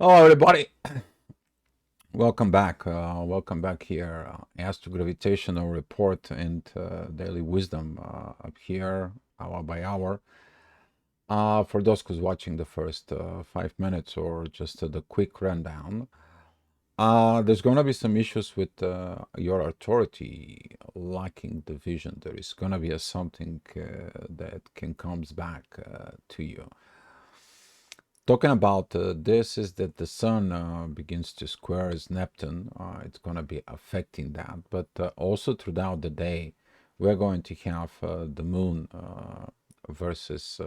Hello, everybody. Welcome back. Welcome back here. Astrogravitational report and daily wisdom up here, hour by hour. For those who's watching the first 5 minutes or just the quick rundown, there's going to be some issues with your authority lacking the vision. There is going to be something that can comes back to you. Talking about this is that the sun begins to square as Neptune. It's going to be affecting that. But also throughout the day, we're going to have the moon versus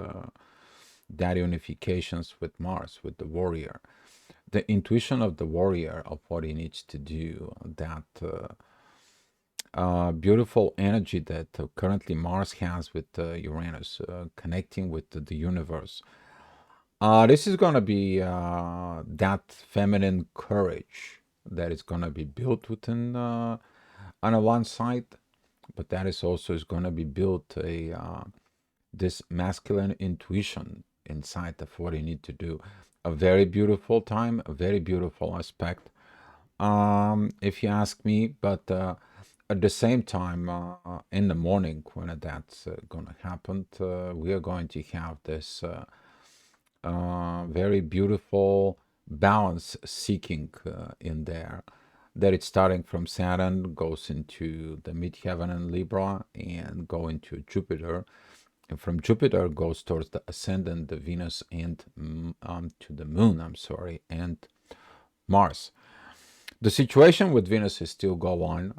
that unifications with Mars, with the warrior. The intuition of the warrior of what he needs to do, that beautiful energy that currently Mars has with Uranus, connecting with the universe. This is going to be that feminine courage that is going to be built within on a one side, but that is also is going to be built a this masculine intuition inside of what you need to do. A very beautiful time, a very beautiful aspect, if you ask me. But at the same time, in the morning when that's going to happen, we are going to have this. Very beautiful balance seeking in there. That it's starting from Saturn, goes into the midheaven in Libra, and go into Jupiter. And from Jupiter goes towards the ascendant, the Venus, and to the Moon. I'm sorry, and Mars. The situation with Venus is still go on.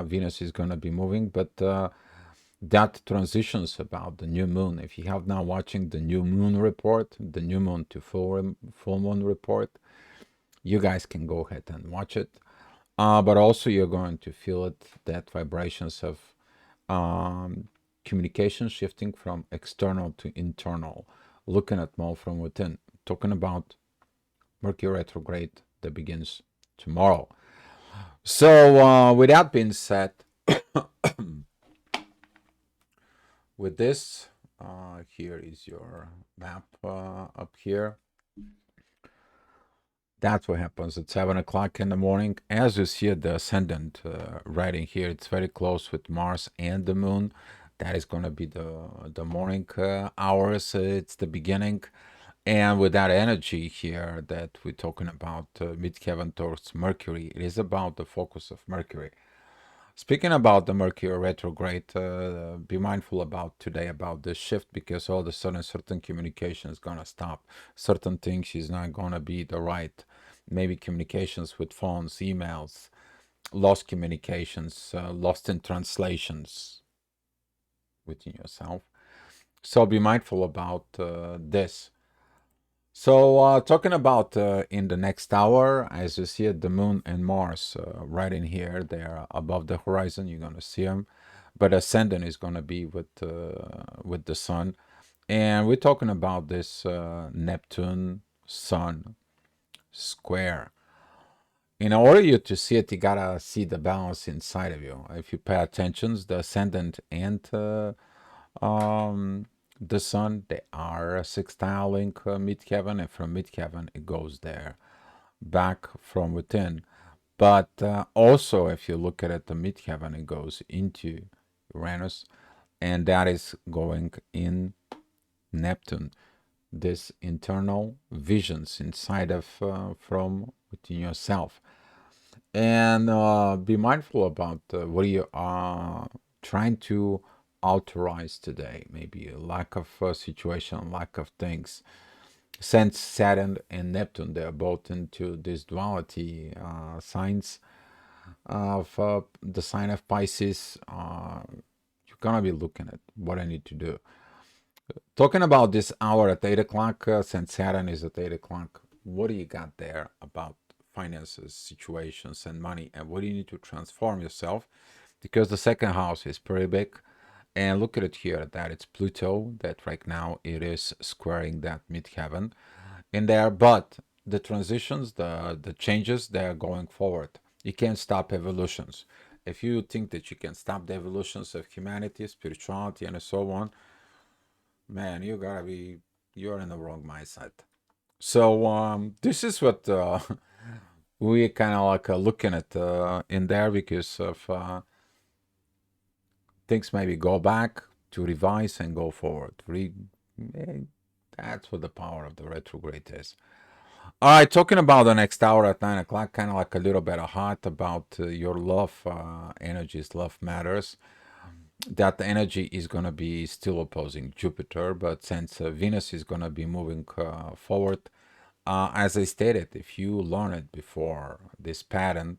Venus is going to be moving, but that transitions about the new moon. If you have now watching the new moon report, the new moon to full moon report, you guys can go ahead and watch it. But also you're going to feel it, that vibrations of communication shifting from external to internal, looking at more from within, talking about Mercury retrograde that begins tomorrow. So with that being said, with this, here is your map up here. That's what happens at 7 o'clock in the morning. As you see the ascendant right in here, it's very close with Mars and the moon. That is going to be the morning hours. It's the beginning. And with that energy here that we're talking about, midheaven towards Mercury, it is about the focus of Mercury. Speaking about the Mercury retrograde, be mindful about today about this shift, because all of a sudden certain communication is gonna stop. Certain things is not gonna be the right. Maybe communications with phones, emails, lost communications, lost in translations within yourself. So be mindful about this. So talking about in the next hour, as you see it, the moon and Mars right in here, they're above the horizon. You're gonna see them, but ascendant is gonna be with the sun, and we're talking about this Neptune Sun square. In order you to see it, you gotta see the balance inside of you. If you pay attention, the ascendant and um, the sun, they are sextiling midheaven, and from midheaven it goes there back from within. But also, if you look at it, the midheaven, it goes into Uranus, and that is going in Neptune. This internal visions inside of from within yourself, and be mindful about what you are trying to authorize today. Maybe a lack of situation, lack of things. Since Saturn and Neptune, they are both into this duality signs of the sign of Pisces. You're gonna be looking at what I need to do. Talking about this hour at 8 o'clock, since Saturn is at 8 o'clock, what do you got there about finances, situations, and money, and what do you need to transform yourself? Because the second house is pretty big. And look at it here, that it's Pluto, that right now it is squaring that midheaven in there. But the transitions, the changes, they are going forward. You can't stop evolutions. If you think that you can stop the evolutions of humanity, spirituality, and so on, man, you're in the wrong mindset. So this is what we kind of like looking at in there because of things maybe go back to revise and go forward. Eh, that's what the power of the retrograde is. All right, talking about the next hour at 9 o'clock, kind of like a little bit of hot about your love energies, love matters. That energy is going to be still opposing Jupiter, but since Venus is going to be moving forward, as I stated, if you learn it before this pattern,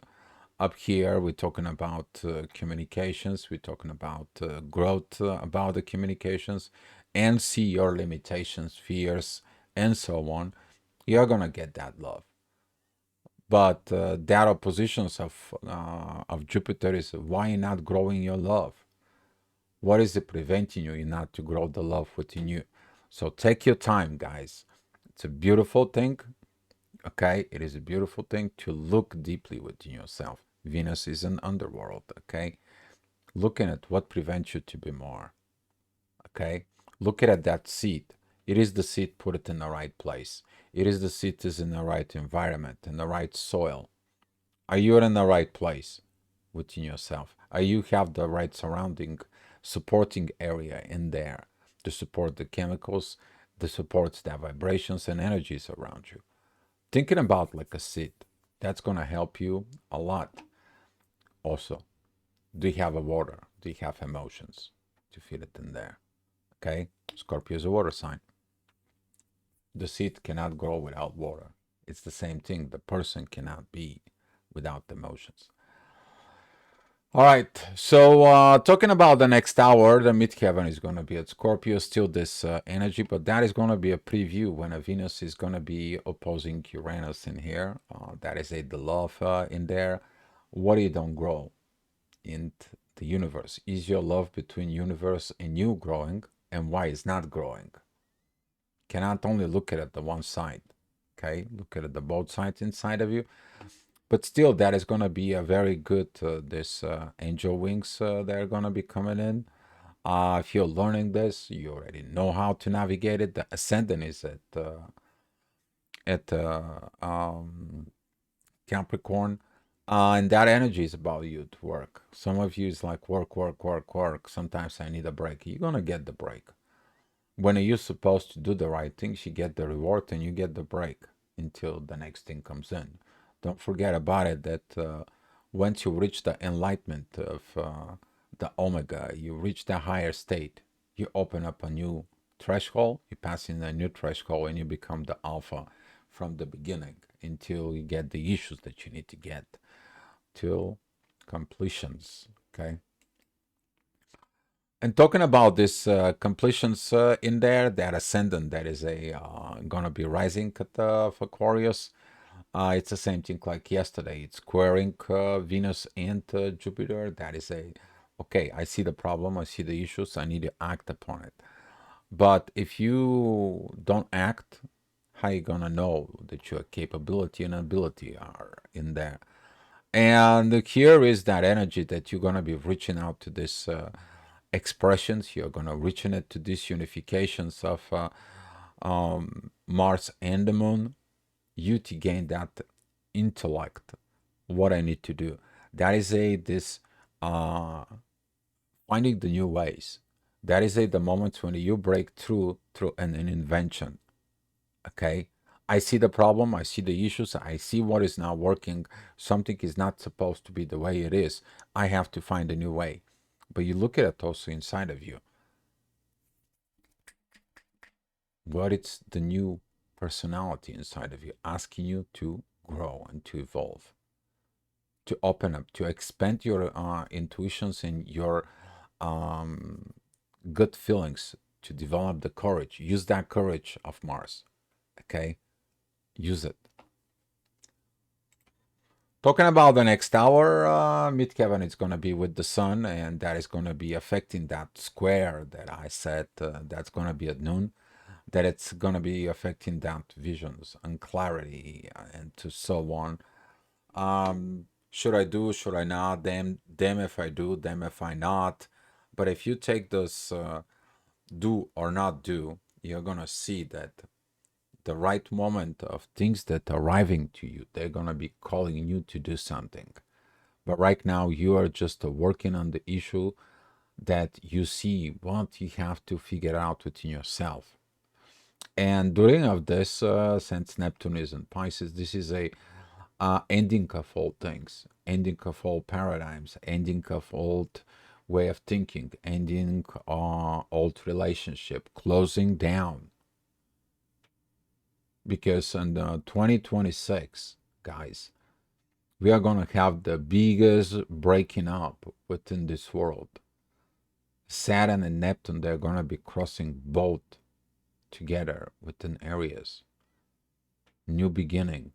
up here we're talking about communications, we're talking about growth about the communications, and see your limitations, fears, and so on, you're going to get that love. But that oppositions of Jupiter is why not growing your love? What is it preventing you not to grow the love within you? So take your time, guys. It's a beautiful thing. Okay, it is a beautiful thing to look deeply within yourself. Venus is an underworld. Okay, looking at what prevents you to be more. Okay, looking at that seed. It is the seed, put it in the right place. It is the seed is in the right environment, in the right soil. Are you in the right place within yourself? Are you have the right surrounding supporting area in there to support the chemicals, that supports the vibrations and energies around you? Thinking about like a seed, that's gonna help you a lot. Also, do you have a water? Do you have emotions? To feel it in there. Okay? Scorpio is a water sign. The seed cannot grow without water. It's the same thing. The person cannot be without emotions. All right. So, talking about the next hour, the midheaven is going to be at Scorpio, still this energy, but that is going to be a preview when a Venus is going to be opposing Uranus in here. That is the love in there. What you don't grow in the universe? Is your love between universe and you growing, and why is not growing? Cannot only look at it the one side. Okay, look at it the both sides inside of you. But still, that is going to be a very good this angel wings that are going to be coming in. If you're learning this, you already know how to navigate it. The ascendant is at Capricorn, and that energy is about you to work. Some of you is like work, work, work, work. Sometimes I need a break. You're gonna get the break when you're supposed to do the right things. You get the reward and you get the break until the next thing comes in. Don't forget about it that once you reach the enlightenment of the omega, you reach the higher state, you open up a new threshold, you pass in a new threshold, and you become the alpha from the beginning until you get the issues that you need to get till completions. Okay. And talking about this completions in there, that ascendant that is a gonna be rising at of Aquarius. It's the same thing like yesterday. It's squaring Venus and Jupiter. That is a okay. I see the problem. I see the issues. I need to act upon it. But if you don't act, how you gonna know that your capability and ability are in there? And here is that energy that you're gonna be reaching out to this expressions. You're gonna reaching it to these unifications of Mars and the Moon. You to gain that intellect. What I need to do. That is a this uh, finding the new ways. That is the moments when you break through an invention. Okay, I see the problem, I see the issues, I see what is not working. Something is not supposed to be the way it is. I have to find a new way. But you look at it also inside of you. What is the new personality inside of you asking you to grow and to evolve, to open up, to expand your intuitions and your um, good feelings, to develop the courage. Use that courage of Mars. Okay, use it. Talking about the next hour, midheaven is going to be with the sun, and that is going to be affecting that square that I said. That's going to be at noon. That it's going to be affecting that visions and clarity and to so on. Should I do? Should I not? Them if I do, them if I not. But if you take this do or not do, you're gonna see that the right moment of things that are arriving to you. They're going to be calling you to do something. But right now, you are just working on the issue that you see what you have to figure out within yourself. And during of this, since Neptune is in Pisces, this is a ending of all things, ending of all paradigms, ending of old way of thinking, ending old relationship, closing down. Because in 2026, guys, we are going to have the biggest breaking up within this world. Saturn and Neptune, they're going to be crossing both together within areas. New beginning.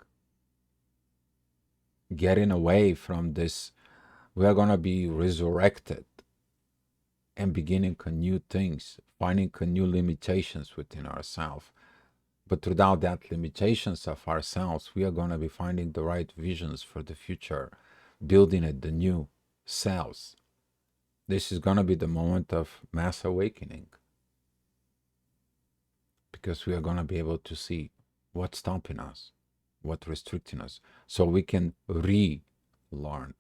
Getting away from this, we are going to be resurrected and beginning new things, finding new limitations within ourselves. But without that limitations of ourselves, we are going to be finding the right visions for the future, building it, the new selves. This is going to be the moment of mass awakening, because we are going to be able to see what's stopping us, what's restricting us, so we can relearn,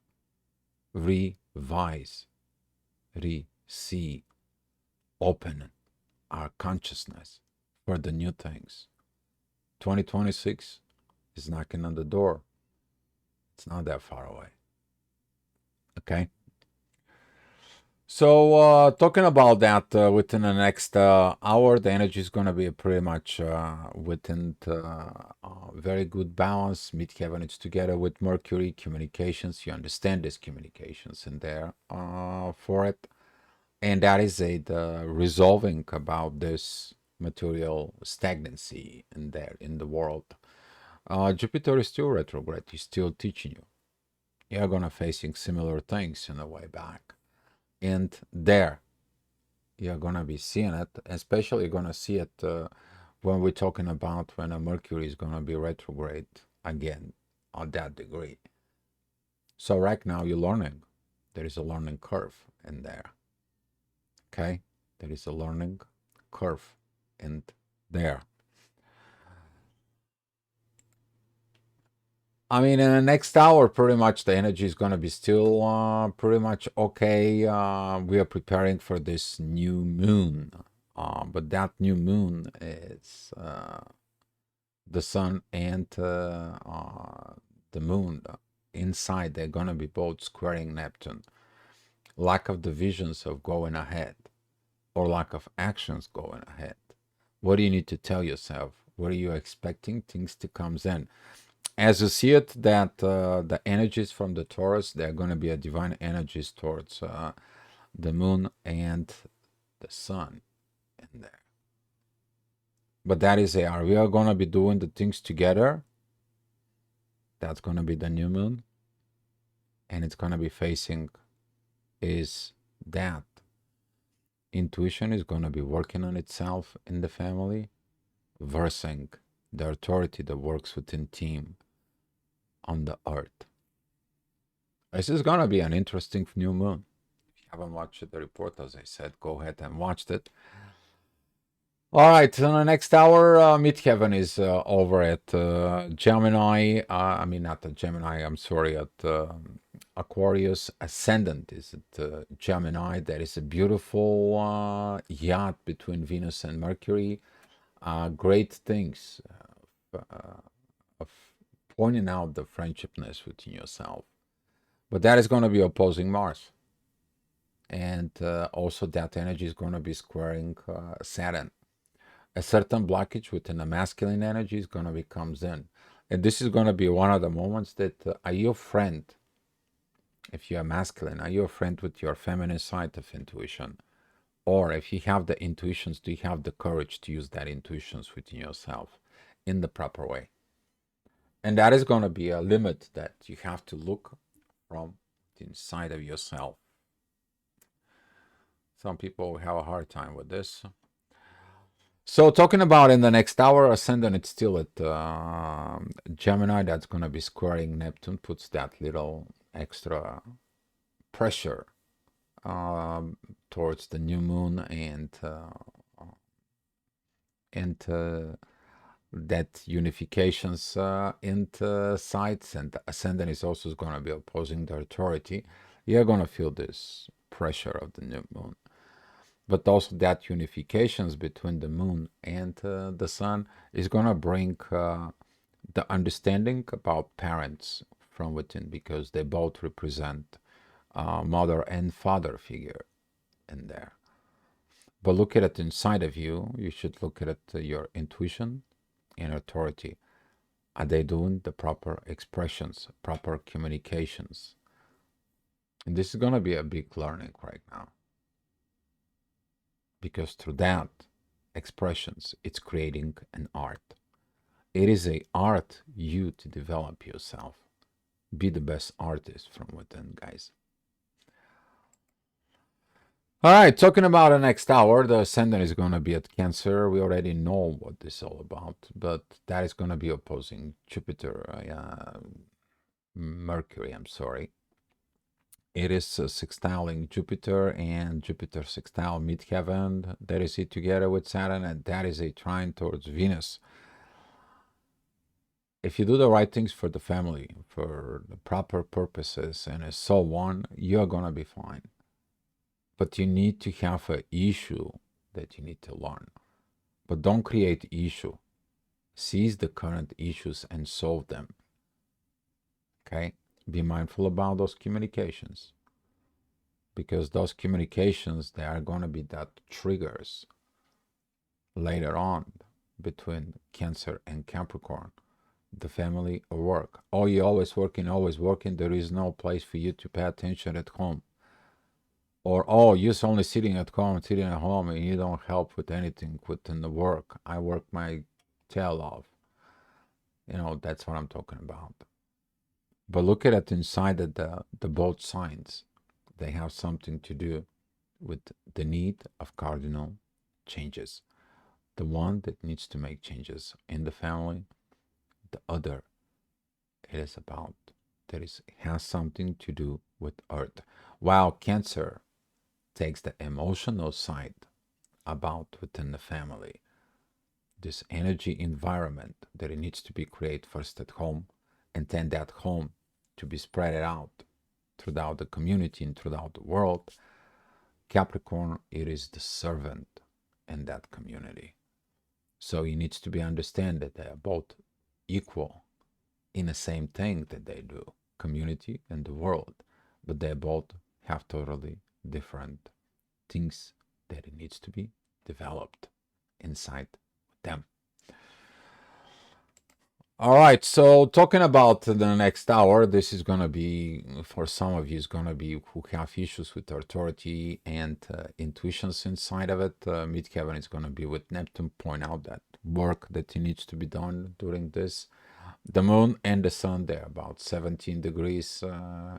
revise, re-see, open our consciousness for the new things. 2026 is knocking on the door. It's not that far away. Okay? So, talking about that, within the next hour, the energy is going to be pretty much within very good balance. Midheaven is together with Mercury, communications. You understand these communications in there for it. And that is the resolving about this material stagnancy in there in the world. Jupiter is still retrograde. He's still teaching you. You're going to facing similar things in the way back. And there, you're going to be seeing it, especially you're going to see it when we're talking about when a Mercury is going to be retrograde again on that degree. So right now you're learning. There is a learning curve in there. Okay? There is a learning curve in there. I mean, in the next hour, pretty much the energy is going to be still pretty much okay. We are preparing for this new moon. But that new moon is the sun and the moon inside. They're going to be both squaring Neptune. Lack of the visions of going ahead, or lack of actions going ahead. What do you need to tell yourself? What are you expecting things to come in? As you see it, that the energies from the Taurus, they're going to be a divine energies towards the moon and the sun in there. But that is are we are going to be doing the things together. That's going to be the new moon. And it's going to be facing is that intuition is going to be working on itself in the family, versing the authority that works within team on the earth. This is going to be an interesting new moon. If you haven't watched the report, as I said, go ahead and watch it. All right, so in the next hour, Midheaven is over at Gemini. I mean, not at Gemini, I'm sorry, at Aquarius. Ascendant is at Gemini. There is a beautiful yacht between Venus and Mercury. Great things of pointing out the friendshipness within yourself. But that is going to be opposing Mars. And also that energy is going to be squaring Saturn. A certain blockage within the masculine energy is going to be comes in. And this is going to be one of the moments that are you a friend? If you are masculine, are you a friend with your feminine side of intuition? Or if you have the intuitions, do you have the courage to use that intuitions within yourself in the proper way? And that is going to be a limit that you have to look from the inside of yourself. Some people have a hard time with this. So talking about in the next hour, Ascendant, it's still at Gemini. That's going to be squaring Neptune, puts that little extra pressure towards the new moon and that unifications in the sites, and the ascendant is also going to be opposing the authority. You're going to feel this pressure of the new moon, but also that unifications between the moon and the sun is going to bring the understanding about parents from within, because they both represent mother and father figure in there. But look at it inside of you. You should look at it, your intuition and authority. Are they doing the proper expressions, proper communications? And this is going to be a big learning right now, because through that expressions, it's creating an art. It is a art you to develop yourself. Be the best artist from within, guys. All right, talking about the next hour, the ascendant is going to be at Cancer. We already know what this is all about, but that is going to be opposing Jupiter, Mercury, I'm sorry. It is sextiling Jupiter, and Jupiter sextile midheaven. That is it together with Saturn, and that is a trine towards Venus. If you do the right things for the family, for the proper purposes, and so on, you're going to be fine. But you need to have an issue that you need to learn. But don't create issue. Seize the current issues and solve them. Okay? Be mindful about those communications. Because those communications, they are going to be that triggers later on between Cancer and Capricorn. The family or work. Oh, you're always working. There is no place for you to pay attention at home. Or, oh, you're only sitting at home, and you don't help with anything within the work. I work my tail off. That's what I'm talking about. But look at it inside of the both signs. They have something to do with the need of cardinal changes. The one that needs to make changes in the family, the other, it is about, has something to do with Earth. While Cancer takes the emotional side about within the family, this energy environment that it needs to be created first at home, and then that home to be spread out throughout the community and throughout the world. Capricorn, it is the servant in that community. So it needs to be understood that they are both equal in the same thing that they do, community and the world, but they both have totally different things that it needs to be developed inside them. All right, so talking about the next hour, this is going to be, for some of you, is going to be who have issues with authority and intuitions inside of it. Midheaven is going to be with Neptune, point out that work that needs to be done during this. The moon and the sun, they're about 17 degrees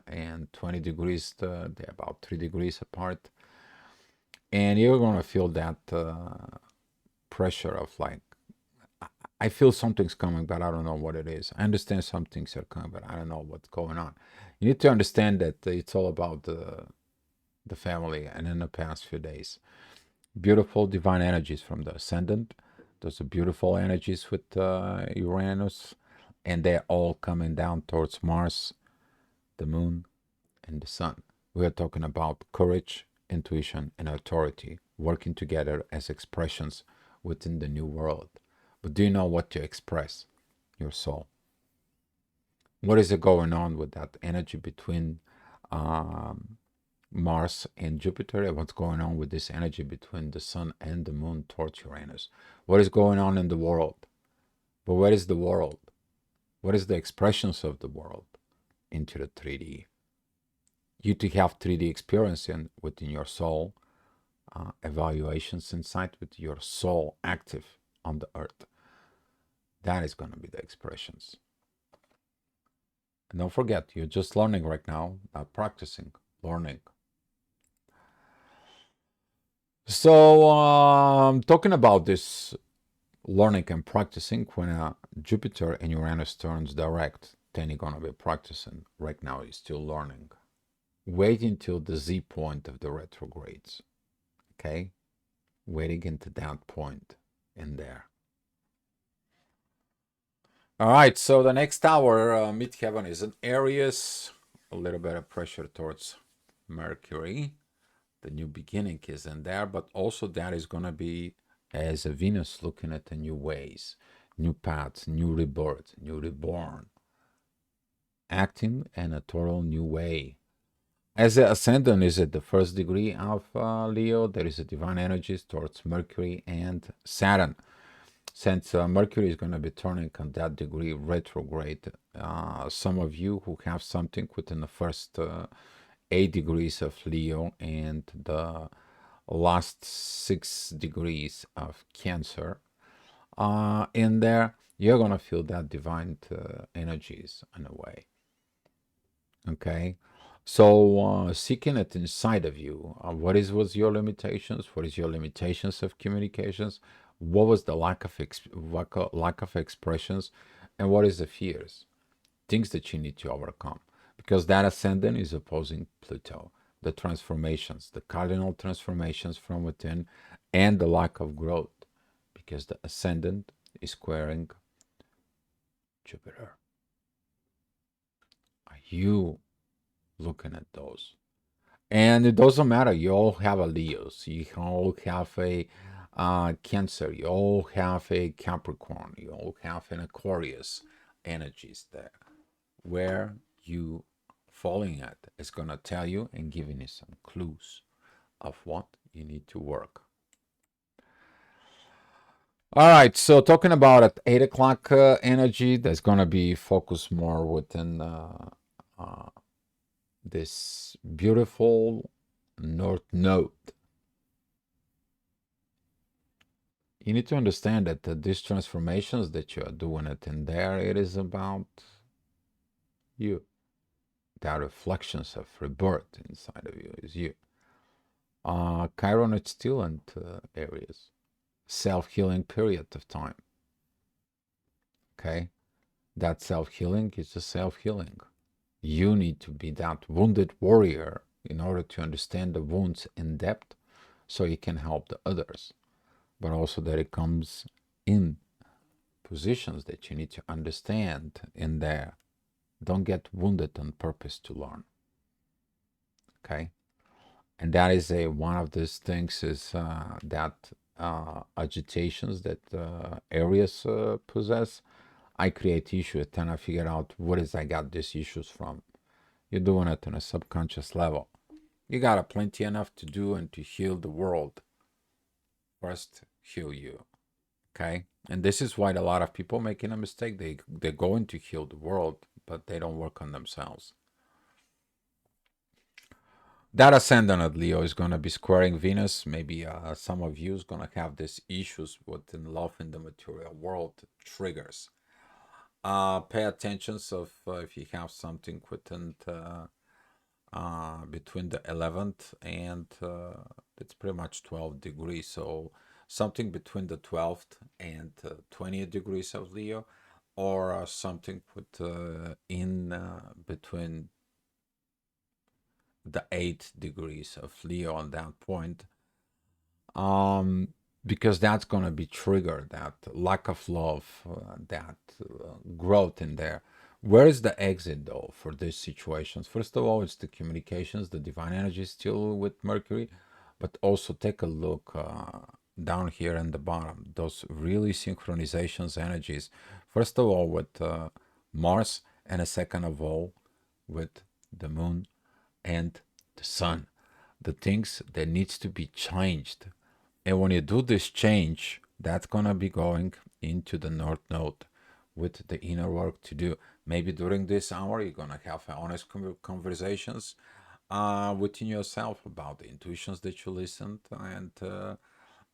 and 20 degrees. They're about 3 degrees apart. And you're going to feel that pressure of like, I feel something's coming, but I don't know what it is. I understand some things are coming, but I don't know what's going on. You need to understand that it's all about the family. And in the past few days, beautiful divine energies from the ascendant. Those are beautiful energies with Uranus, and they're all coming down towards Mars, the moon, and the sun. We are talking about courage, intuition, and authority working together as expressions within the new world. But do you know what to express? Your soul. What is it going on with that energy between Mars and Jupiter? And what's going on with this energy between the sun and the moon towards Uranus? What is going on in the world? But what is the world? What is the expressions of the world into the 3D? You to have 3D experience within your soul, evaluations inside with your soul active on the earth. That is going to be the expressions. And don't forget, you're just learning right now, not practicing, learning. So, talking about this learning and practicing, when Jupiter and Uranus turns direct, then you're going to be practicing. Right now, you're still learning. Wait until the Z point of the retrogrades. Okay? Waiting into that point in there. All right, so the next tower, midheaven, is in Aries. A little bit of pressure towards Mercury. The new beginning is in there, but also that is going to be as a Venus looking at the new ways, new paths, new rebirth, new reborn, acting in a total new way. As the ascendant is at the first degree of Leo, there is a divine energies towards Mercury and Saturn. Since Mercury is going to be turning on that degree retrograde, some of you who have something within the first 8 degrees of Leo and the last 6 degrees of Cancer in there, you're going to feel that divine energies in a way. Okay. So seeking it inside of you, was your limitations? What is your limitations of communications? What was the lack of expressions, and what is the fears? Things that you need to overcome, because that ascendant is opposing Pluto. The transformations, the cardinal transformations from within, and the lack of growth, because the ascendant is squaring Jupiter. Are you looking at those? And it doesn't matter. You all have a Leos. You all have a Cancer. You all have a Capricorn. You all have an Aquarius energies there. Where you falling at is going to tell you and giving you some clues of what you need to work. All right. So talking about at 8 o'clock energy, that's going to be focused more within this beautiful North Node. You need to understand that these transformations that you are doing it in there, it is about you. That reflections of rebirth inside of you is you. Chiron is still in Aries. Self-healing period of time. Okay? That self-healing is a self-healing. You need to be that wounded warrior in order to understand the wounds in depth so you can help the others. But also that it comes in positions that you need to understand in there. Don't get wounded on purpose to learn. Okay? And that is one of these things is that agitations that areas possess. I create issues, then I figure out what is I got these issues from. You're doing it on a subconscious level. You got a plenty enough to do and to heal the world. First, heal you. Okay? And this is why a lot of people making a mistake. They're going to heal the world, but they don't work on themselves. That ascendant at Leo is going to be squaring Venus. Maybe some of you is going to have these issues within love in the material world triggers. Pay attention of if you have something within between the 11th and it's pretty much 12 degrees. So something between the 12th and 20th degrees of Leo, or something with in between the 8 degrees of Leo on that point, because that's going to be triggered, that lack of love, that growth in there. Where is the exit though for these situations? First of all, it's the communications, the divine energy is still with Mercury, but also take a look down here in the bottom, those really synchronizations energies. First of all with Mars, and a second of all with the moon and the sun, the things that needs to be changed. And when you do this change, that's gonna be going into the North Node with the inner work to do. Maybe during this hour, you're gonna have honest conversations within yourself about the intuitions that you listened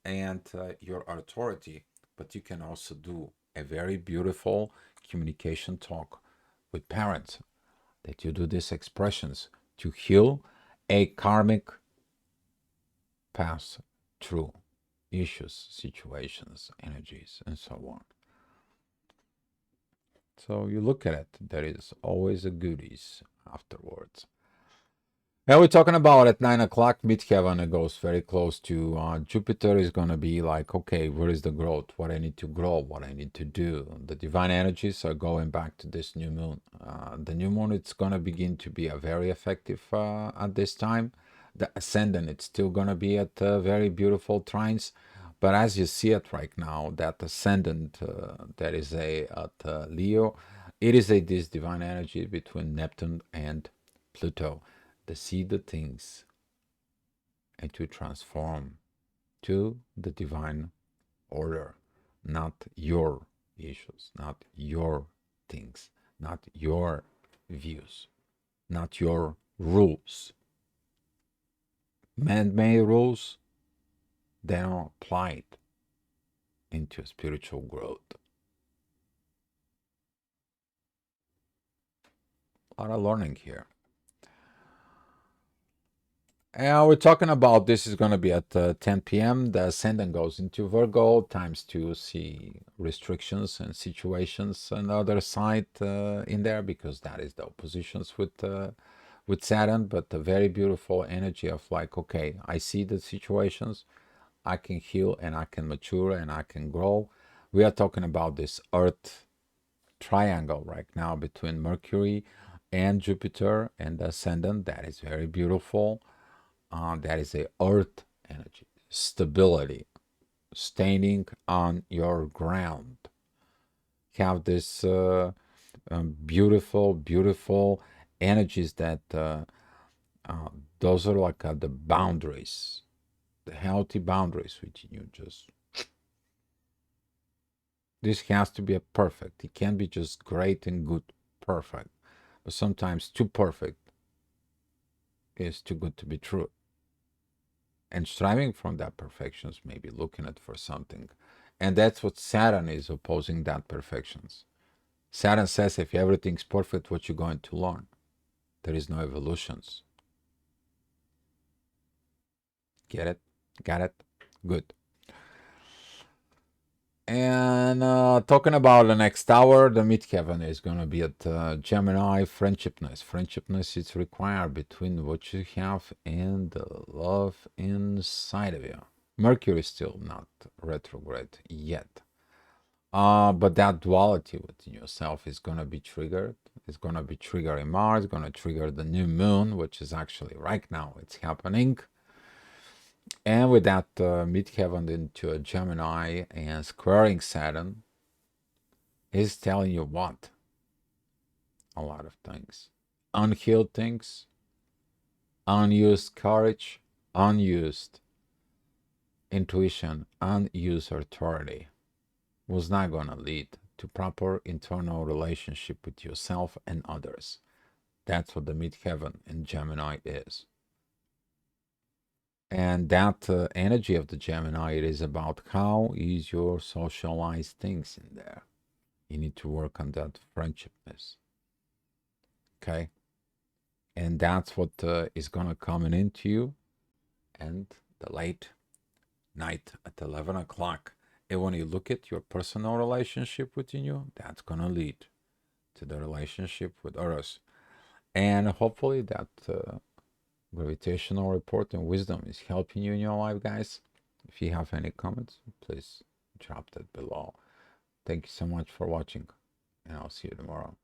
and your authority. But you can also do a very beautiful communication talk with parents, that you do these expressions to heal a karmic past through issues, situations, energies, and so on. So you look at it, there is always a goodies afterwards. And we're talking about at 9 o'clock, midheaven, it goes very close to Jupiter. Is going to be like, okay, where is the growth? What I need to grow, what I need to do. The divine energies are going back to this new moon. The new moon, it's going to begin to be a very effective at this time. The ascendant, it's still going to be at very beautiful trines. But as you see it right now, that ascendant that is a at Leo, it is a this divine energy between Neptune and Pluto to see the things and to transform to the divine order, not your issues, not your things, not your views, not your rules. Man made rules, they don't apply it into spiritual growth. A lot of learning here. We're talking about this is going to be at 10 p.m. The ascendant goes into Virgo, times to see restrictions and situations on the other side in there because that is the oppositions with Saturn, but the very beautiful energy of like, okay, I see the situations, I can heal and I can mature and I can grow. We are talking about this Earth triangle right now between Mercury and Jupiter and the ascendant. That is very beautiful. That is a earth energy, stability, standing on your ground. Have this beautiful, beautiful energies that uh, those are like the boundaries, the healthy boundaries which you just. This has to be a perfect. It can't be just great and good, perfect. But sometimes too perfect is too good to be true. And striving from that perfections, maybe looking at for something. And that's what Saturn is opposing, that perfections. Saturn says if everything's perfect, what you going to learn? There is no evolutions. Get it? Got it? Good. And talking about the next hour, the midheaven is going to be at Gemini. Friendshipness. Friendshipness is required between what you have and the love inside of you. Mercury is still not retrograde yet. But that duality within yourself is going to be triggered. It's going to be triggering Mars, going to trigger the new moon, which is actually right now it's happening. And with that midheaven into a Gemini and squaring Saturn is telling you what? A lot of things. Unhealed things, unused courage, unused intuition, unused authority was not going to lead to proper internal relationship with yourself and others. That's what the midheaven in Gemini is. And that energy of the Gemini, it is about how is your socialized things in there. You need to work on that friendshipness. Okay. And that's what is going to come into you. And the late night at 11 o'clock. And when you look at your personal relationship within you, that's going to lead to the relationship with others. And hopefully that gravitational report and wisdom is helping you in your life, guys. If you have any comments, please drop that below. Thank you so much for watching, and I'll see you tomorrow.